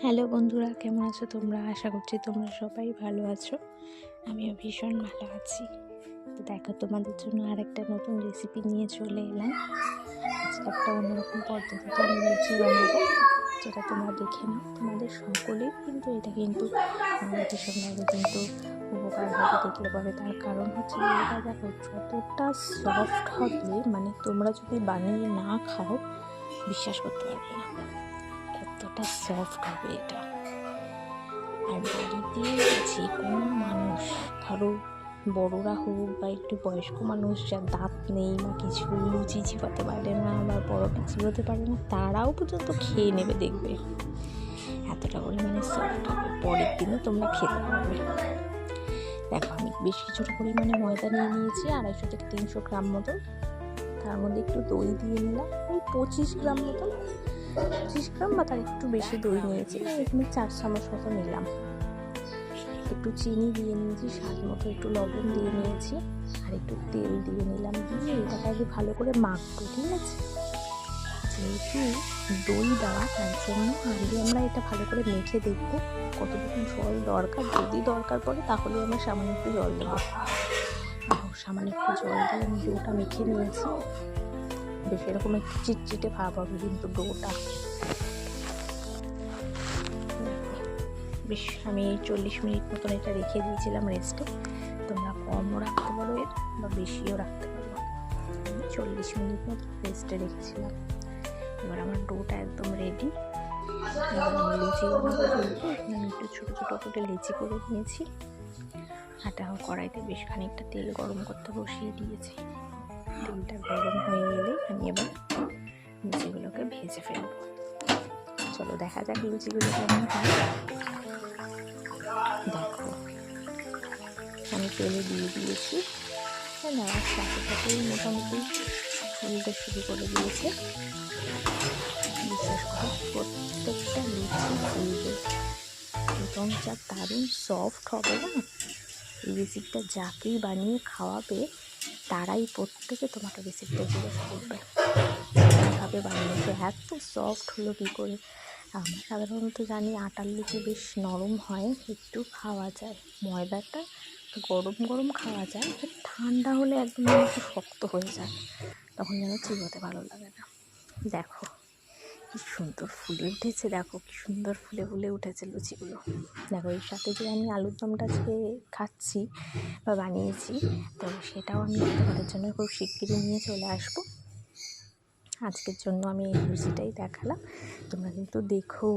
Hello বন্ধুরা, কেমন আছো তোমরা? আশা করছি তোমরা সবাই ভালো আছো। আমিও ভীষণ ভালো আছি। তো দেখো, তোমাদের জন্য আর একটা নতুন রেসিপি নিয়ে চলে এলাম। আজকে একটা অন্যরকম পদ্ধতিতে আমি লুচি বানাবো, যেটা তোমরা দেখে নাও। তোমাদের সকলেই কিন্তু এটা কিন্তু ভীষণভাবে কিন্তু উপকার হবে দেখলে পরে। তার কারণ হচ্ছে এটা দেখো যতটা সফট হবে, মানে তোমরা যদি বানিয়ে না খাও বিশ্বাস করতে পারবে না কতটা সফট হবে এটা। আর বাড়িতে যে কোনো মানুষ, ধরো বড়রা হোক বা একটু বয়স্ক মানুষ, যার দাঁত নেই বা কিছু, লুচি চিবাতে পারে না বা পরোটা চিবাতে পারে না, তারাও পর্যন্ত খেয়ে নেবে, দেখবে এতটা পরিমাণে সফট হবে। পরের দিনও তোমরা খেতে পারবে। দেখো, আমি বেশ কিছুটা পরিমাণে ময়দা নিয়ে নিয়েছি, 250 থেকে 300 গ্রাম মতন। তার মধ্যে একটু দই দিয়ে নিলাম, ওই 25 গ্রাম মতন, 25 গ্রাম বা তার একটু বেশি দই নিয়েছি। এখানে 4 চামচ মতো নিলাম। একটু চিনি দিয়ে নিয়েছি, স্বাদ মতো একটু লবণ দিয়ে নিয়েছি, আর একটু তেল দিয়ে নিলাম। দিয়ে এটাকে আগে ভালো করে মাখবো, ঠিক আছে? যেহেতু দই দেওয়া, তার জন্য আগে আমরা এটা ভালো করে মেখে দেখবো কতটুকু জল দরকার। যদি দরকার পড়ে তাহলে আমরা সামান্য একটু জল দেবো। সামান্য একটু জল দিয়ে আমি ডোটা মেখে নিয়েছি। বেশ এরকম একটু চিটচিটে ভাব হবে কিন্তু ডোটা। বেশ আমি 40 মিনিট মতন এটা রেখে দিয়েছিলাম রেস্টে। তোমরা কমও রাখতে পারো এর বা বেশিও রাখতে পারো। আমি 40 মিনিট মতন রেস্টে রেখেছিলাম। এবার আমার ডোটা একদম রেডি। এবার আমি লুচি বানাবো। এখানে আমি একটু ছোটো ছোটো করে লেচি করে নিয়েছি। আটা কড়াইতে বেশ খানিকটা তেল গরম করতে বসিয়ে দিয়েছি। তেলটা গরম হয়ে এলে আমি এবার লুচিগুলোকে ভেজে ফেলবো। চলো দেখা যাক লুচিগুলো কেমন হয়। দেখো, আমি তেলে দিয়ে দিয়েছি, নেওয়ার সাথে সাথেই মোটামুটি ফুলতে শুরু করে দিয়েছে। বিশ্বাস করো, প্রত্যেকটা লুচি ফুলবে এবং যা দারুণ সফট হবে না, এই রেসিপিটা যাকেই বানিয়ে খাওয়াবে তারাই প্রত্যেকে তোমাকে রেসিপিটা জিজ্ঞেস করবে কীভাবে বানিয়েছে, এত সফট হলো কী করে। আমরা সাধারণত জানি আটার লুচি বেশ নরম হয়, একটু খাওয়া যায়, ময়দাটা গরম গরম খাওয়া যায়, ঠান্ডা হলে একদম একটু শক্ত হয়ে যায়, তখন যেন চিবোতে ভালো লাগে না। দেখো কি সুন্দর ফুলে উঠেছে, দেখো কি সুন্দর ফুলে ফুলে উঠেছে লুচিগুলো। দেখো, এর সাথে যে আমি আলুর দমটা আজকে খাচ্ছি বা বানিয়েছি, তো সেটাও আমি তোমাদের জন্য খুব শিগগিরই নিয়ে চলে আসবো। আজকের জন্য আমি এই লুচিটাই দেখালাম, তোমরা কিন্তু দেখো।